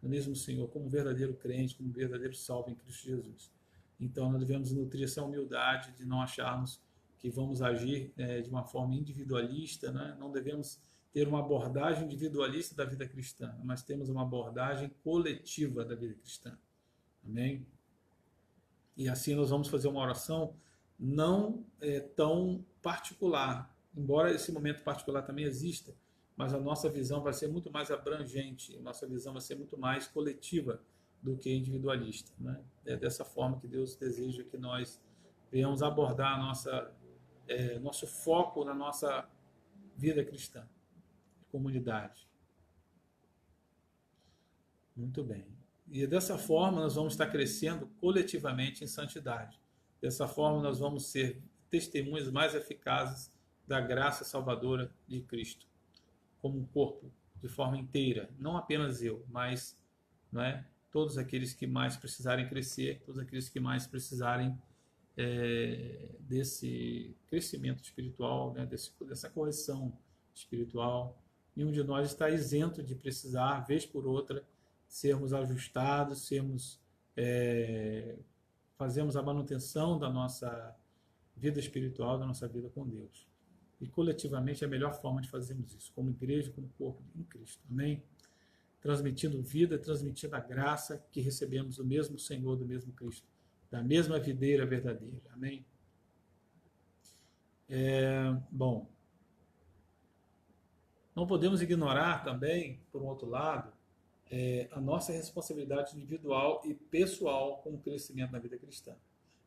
S1: mesmo Senhor, como um verdadeiro crente, como um verdadeiro salvo em Cristo Jesus. Então nós devemos nutrir essa humildade de não acharmos que vamos agir de uma forma individualista, né? Não devemos ter uma abordagem individualista da vida cristã, mas temos uma abordagem coletiva da vida cristã. Amém? E assim nós vamos fazer uma oração não tão particular, embora esse momento particular também exista, mas a nossa visão vai ser muito mais abrangente, a nossa visão vai ser muito mais coletiva do que individualista, né? É dessa forma que Deus deseja que nós venhamos abordar nosso foco na nossa vida cristã, comunidade. Muito bem. E dessa forma nós vamos estar crescendo coletivamente em santidade. Dessa forma nós vamos ser testemunhas mais eficazes da graça salvadora de Cristo, como um corpo, de forma inteira, não apenas eu, mas, não é, todos aqueles que mais precisarem crescer, todos aqueles que mais precisarem desse crescimento espiritual, né, dessa correção espiritual. Nenhum de nós está isento de precisar, vez por outra, sermos ajustados, fazemos a manutenção da nossa vida espiritual, da nossa vida com Deus. E coletivamente é a melhor forma de fazermos isso, como igreja, como corpo em Cristo. Amém? Transmitindo vida, transmitindo a graça que recebemos do mesmo Senhor, do mesmo Cristo, da mesma videira verdadeira. Amém? Bom, não podemos ignorar também, por um outro lado, a nossa responsabilidade individual e pessoal com o crescimento na vida cristã.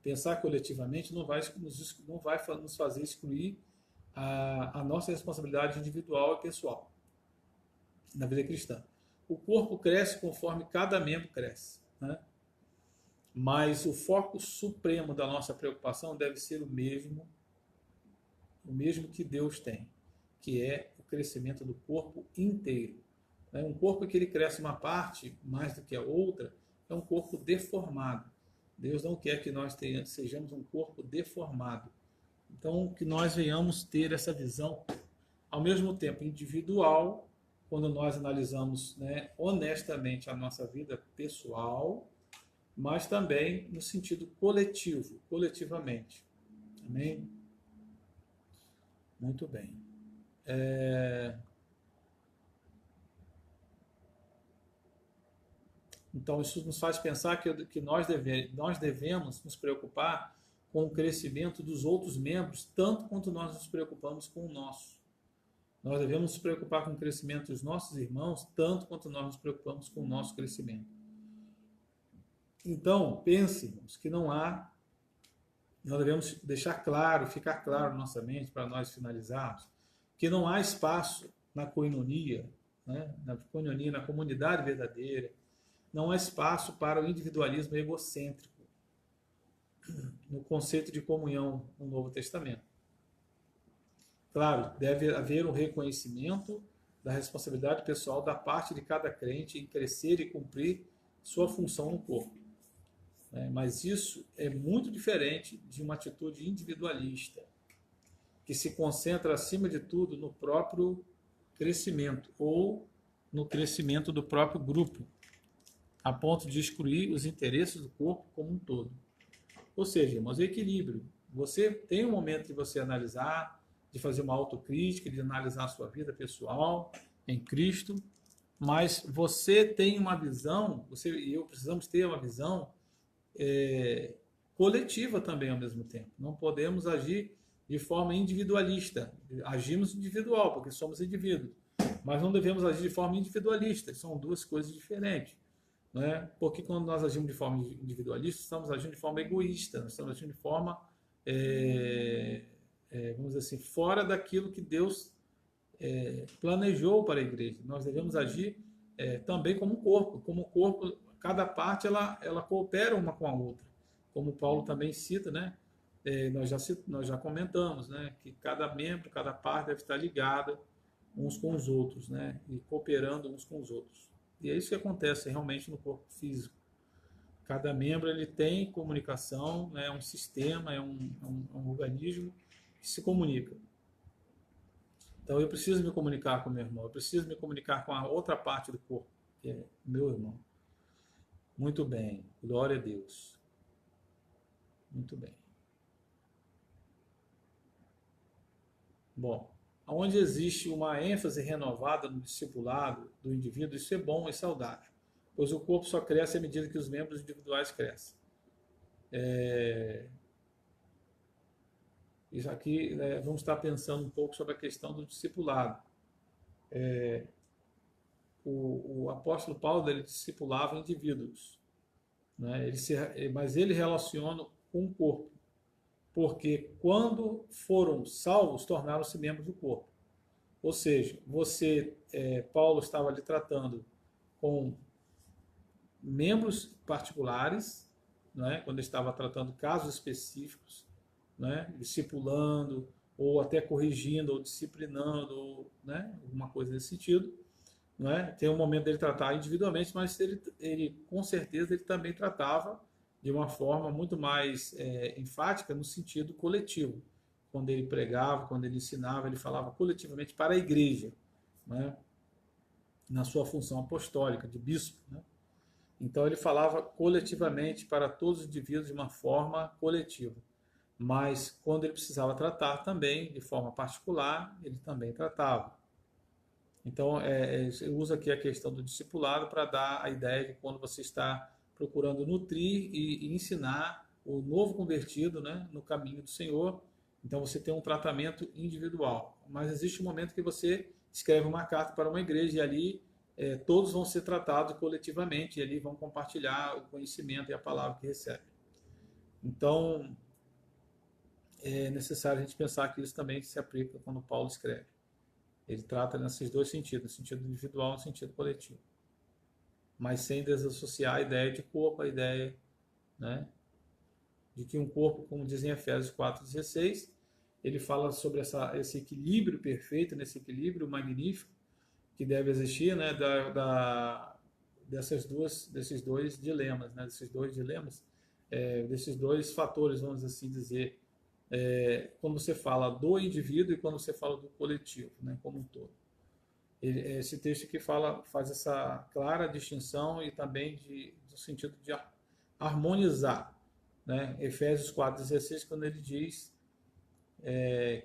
S1: Pensar coletivamente não vai nos fazer excluir a nossa responsabilidade individual e pessoal na vida cristã. O corpo cresce conforme cada membro cresce, né? Mas o foco supremo da nossa preocupação deve ser o mesmo que Deus tem, que é o crescimento do corpo inteiro. Um corpo que ele cresce uma parte mais do que a outra é um corpo deformado. Deus não quer que nós sejamos um corpo deformado. Então, que nós venhamos ter essa visão, ao mesmo tempo individual, quando nós analisamos, né, honestamente a nossa vida pessoal, mas também no sentido coletivo, coletivamente. Amém? Muito bem. Então, isso nos faz pensar que nós devemos nos preocupar com o crescimento dos outros membros, tanto quanto nós nos preocupamos com o nosso. Nós devemos nos preocupar com o crescimento dos nossos irmãos, tanto quanto nós nos preocupamos com o nosso crescimento. Então, pensemos que nós devemos deixar claro, ficar claro na nossa mente, para nós finalizarmos, que não há espaço na koinonia, né? Na koinonia, na comunidade verdadeira, não há espaço para o individualismo egocêntrico no conceito de comunhão no Novo Testamento. Claro, deve haver um reconhecimento da responsabilidade pessoal da parte de cada crente em crescer e cumprir sua função no corpo. Mas isso é muito diferente de uma atitude individualista, que se concentra, acima de tudo, no próprio crescimento ou no crescimento do próprio grupo, a ponto de excluir os interesses do corpo como um todo. Ou seja, irmãos, equilíbrio. Você tem um momento de você analisar, de fazer uma autocrítica, de analisar a sua vida pessoal em Cristo, mas você tem uma visão, você e eu precisamos ter uma visão coletiva também ao mesmo tempo. Não podemos agir de forma individualista. Agimos individual, porque somos indivíduos, mas não devemos agir de forma individualista. São duas coisas diferentes. Porque quando nós agimos de forma individualista, estamos agindo de forma egoísta, nós estamos agindo de forma, vamos dizer assim, fora daquilo que Deus planejou para a igreja. Nós devemos agir também como um corpo. Como um corpo, cada parte ela coopera uma com a outra. Como Paulo também cita, né? Nós já comentamos, né? Que cada membro, cada parte deve estar ligada uns com os outros, né? E cooperando uns com os outros. E é isso que acontece realmente no corpo físico. Cada membro ele tem comunicação, é um sistema, é um organismo que se comunica. Então eu preciso me comunicar com o meu irmão, eu preciso me comunicar com a outra parte do corpo, que é meu irmão. Muito bem, glória a Deus. Muito bem. Bom, onde existe uma ênfase renovada no discipulado do indivíduo, isso é bom e saudável, pois o corpo só cresce à medida que os membros individuais crescem. Isso aqui, vamos estar pensando um pouco sobre a questão do discipulado. O apóstolo Paulo ele discipulava indivíduos, né? Mas ele relaciona com o corpo, porque quando foram salvos, tornaram-se membros do corpo. Ou seja, Paulo estava ali tratando com membros particulares, né? Quando ele estava tratando casos específicos, né? Discipulando, ou até corrigindo, ou disciplinando, né? Alguma coisa nesse sentido. Né? Tem um momento dele tratar individualmente, mas ele com certeza ele também tratava de uma forma muito mais enfática no sentido coletivo. Quando ele pregava, quando ele ensinava, ele falava coletivamente para a igreja, né? Na sua função apostólica de bispo, né? Então ele falava coletivamente para todos os indivíduos de uma forma coletiva. Mas quando ele precisava tratar também de forma particular, ele também tratava. Então, eu uso aqui a questão do discipulado para dar a ideia de quando você está procurando nutrir e ensinar o novo convertido, né, no caminho do Senhor. Então, você tem um tratamento individual. Mas existe um momento que você escreve uma carta para uma igreja e ali todos vão ser tratados coletivamente e ali vão compartilhar o conhecimento e a palavra que recebem. Então, é necessário a gente pensar que isso também se aplica quando Paulo escreve. Ele trata nesses dois sentidos, no sentido individual e no sentido coletivo. Mas sem desassociar a ideia de corpo, a ideia, né, de que um corpo, como dizem em Efésios 4,16, ele fala sobre esse equilíbrio perfeito, nesse equilíbrio magnífico que deve existir, né, desses dois dilemas, né, desses dois fatores, vamos assim dizer, quando você fala do indivíduo e quando você fala do coletivo, né, como um todo. Esse texto aqui faz essa clara distinção e também do sentido de harmonizar, né? Efésios 4,16, quando ele diz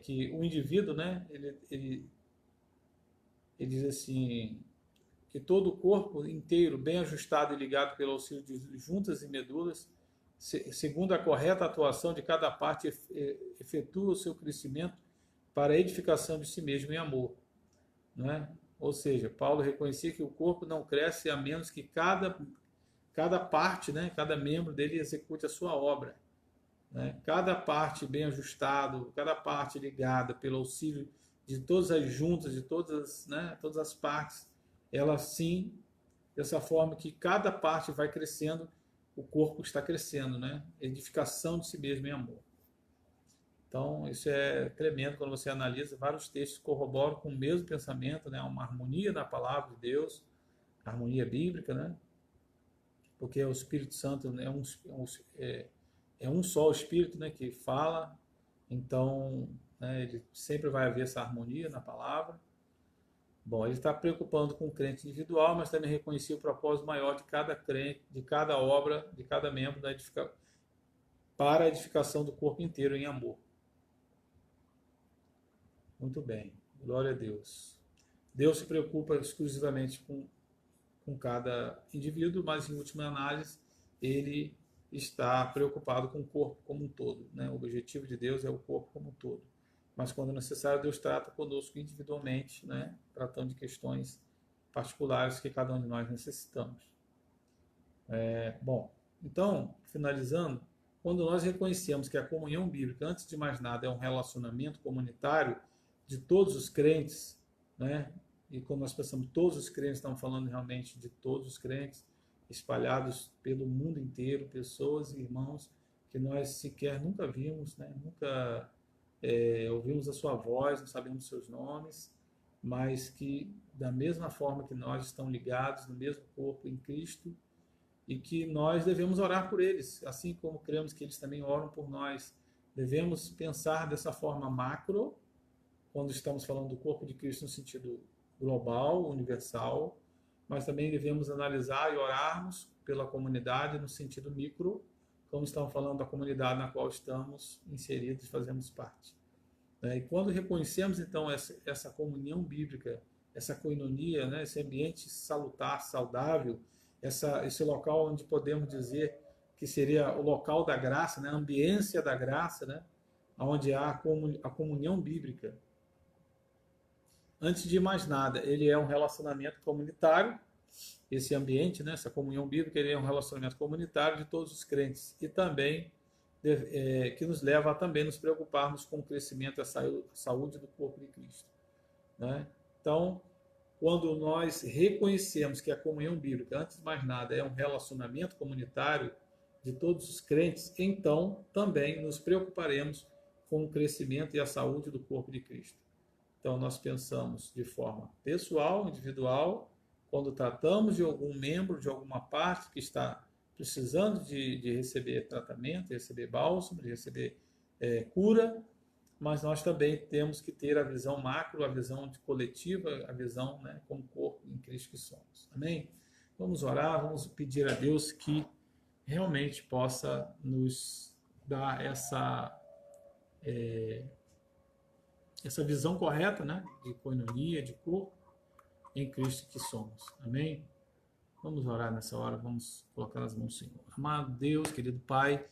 S1: que o indivíduo, né, ele diz assim, que todo o corpo inteiro, bem ajustado e ligado pelo auxílio de juntas e medulas, segundo a correta atuação de cada parte, efetua o seu crescimento para a edificação de si mesmo em amor. Né? Ou seja, Paulo reconhecia que o corpo não cresce a menos que cada parte, né, cada membro dele execute a sua obra. Né? Cada parte bem ajustado, cada parte ligada pelo auxílio de todas as juntas, de todas as partes, ela sim, dessa forma que cada parte vai crescendo, o corpo está crescendo, né? Edificação de si mesmo em amor. Então, isso é tremendo quando você analisa. Vários textos corroboram com o mesmo pensamento, né? Uma harmonia na palavra de Deus, harmonia bíblica, né? Porque o Espírito Santo é um só o Espírito, né, que fala. Então, né, ele sempre vai haver essa harmonia na palavra. Bom, ele está preocupando com o crente individual, mas também reconhecia o propósito maior de cada crente, de cada obra, de cada membro para a edificação do corpo inteiro em amor. Muito bem, glória a Deus. Deus se preocupa exclusivamente com cada indivíduo, mas em última análise, ele está preocupado com o corpo como um todo. Né? O objetivo de Deus é o corpo como um todo. Mas quando necessário, Deus trata conosco individualmente, né? Tratando de questões particulares que cada um de nós necessitamos. Bom, então, finalizando, quando nós reconhecemos que a comunhão bíblica, antes de mais nada, é um relacionamento comunitário de todos os crentes, né? E quando nós pensamos todos os crentes, estamos falando realmente de todos os crentes, espalhados pelo mundo inteiro, pessoas e irmãos que nós sequer nunca vimos, né? Nunca ouvimos a sua voz, não sabemos seus nomes, mas que da mesma forma que nós estão ligados no mesmo corpo em Cristo e que nós devemos orar por eles, assim como cremos que eles também oram por nós. Devemos pensar dessa forma macro, quando estamos falando do corpo de Cristo no sentido global, universal, mas também devemos analisar e orarmos pela comunidade no sentido micro, como estamos falando da comunidade na qual estamos inseridos e fazemos parte. E quando reconhecemos, então, essa comunhão bíblica, essa koinonia, né, esse ambiente salutar, saudável, esse local onde podemos dizer que seria o local da graça, né, a ambiência da graça, né, onde há a comunhão bíblica. Antes de mais nada, ele é um relacionamento comunitário, esse ambiente, né, essa comunhão bíblica, ele é um relacionamento comunitário de todos os crentes e também que nos leva a também nos preocuparmos com o crescimento e a saúde do corpo de Cristo. Né? Então, quando nós reconhecemos que a comunhão bíblica, antes de mais nada, é um relacionamento comunitário de todos os crentes, então também nos preocuparemos com o crescimento e a saúde do corpo de Cristo. Então, nós pensamos de forma pessoal, individual, quando tratamos de algum membro, de alguma parte que está precisando de receber tratamento, de receber bálsamo, de receber cura, mas nós também temos que ter a visão macro, a visão coletiva, a visão, né, como corpo em Cristo que somos. Amém? Vamos orar, vamos pedir a Deus que realmente possa nos dar essa visão correta, né, de koinonia, de corpo em Cristo que somos. Amém? Vamos orar nessa hora, vamos colocar nas mãos do Senhor. Amado Deus, querido Pai,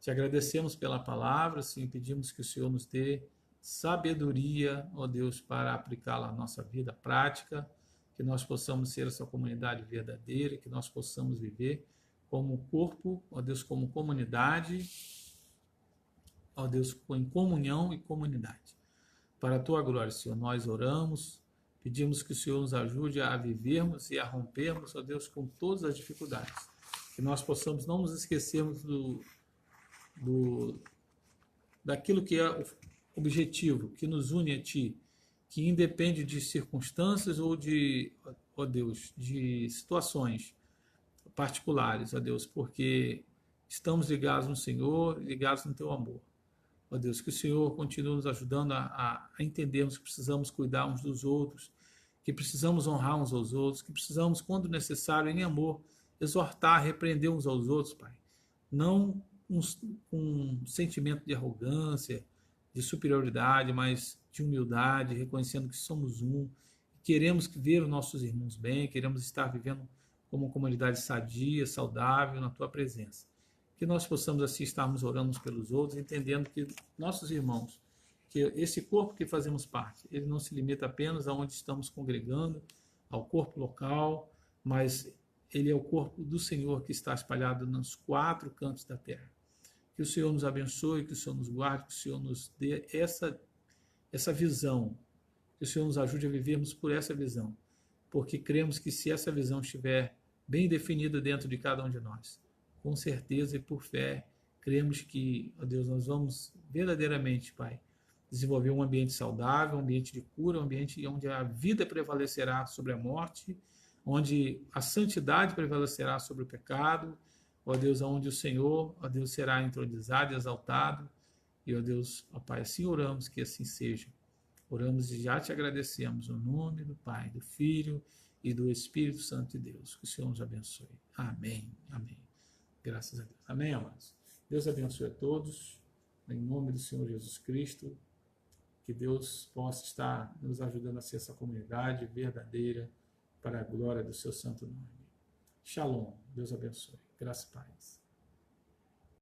S1: te agradecemos pela palavra, Senhor, pedimos que o Senhor nos dê sabedoria, ó Deus, para aplicá-la à nossa vida prática, que nós possamos ser essa comunidade verdadeira, que nós possamos viver como corpo, ó Deus, como comunidade, ó Deus, em comunhão e comunidade. Para a tua glória, Senhor, nós oramos, pedimos que o Senhor nos ajude a vivermos e a rompermos, ó Deus, com todas as dificuldades. Que nós possamos não nos esquecermos daquilo que é o objetivo, que nos une a Ti, que independe de circunstâncias ou de, ó Deus, de situações particulares, ó Deus, porque estamos ligados no Senhor, ligados no Teu amor. Ó Deus, que o Senhor continue nos ajudando a entendermos que precisamos cuidar uns dos outros, que precisamos honrar uns aos outros, que precisamos, quando necessário, em amor, exortar, repreender uns aos outros, Pai. Não um sentimento de arrogância, de superioridade, mas de humildade, reconhecendo que somos um, queremos ver os nossos irmãos bem, queremos estar vivendo como uma comunidade sadia, saudável, na Tua presença. Que nós possamos assim estarmos orando uns pelos outros, entendendo que nossos irmãos, que esse corpo que fazemos parte, ele não se limita apenas aonde estamos congregando, ao corpo local, mas ele é o corpo do Senhor que está espalhado nos 4 cantos da terra. Que o Senhor nos abençoe, que o Senhor nos guarde, que o Senhor nos dê essa visão, que o Senhor nos ajude a vivermos por essa visão, porque cremos que se essa visão estiver bem definida dentro de cada um de nós, com certeza e por fé, cremos que, ó Deus, nós vamos verdadeiramente, Pai, desenvolver um ambiente saudável, um ambiente de cura, um ambiente onde a vida prevalecerá sobre a morte, onde a santidade prevalecerá sobre o pecado, ó Deus, onde o Senhor, ó Deus, será entronizado e exaltado, e, ó Deus, ó Pai, assim oramos, que assim seja. Oramos e já te agradecemos, no nome do Pai, do Filho e do Espírito Santo de Deus. Que o Senhor nos abençoe. Amém. Amém. Graças a Deus. Amém, amados. Deus abençoe a todos. Em nome do Senhor Jesus Cristo. Que Deus possa estar nos ajudando a ser essa comunidade verdadeira para a glória do seu santo nome. Shalom. Deus abençoe. Graça e paz.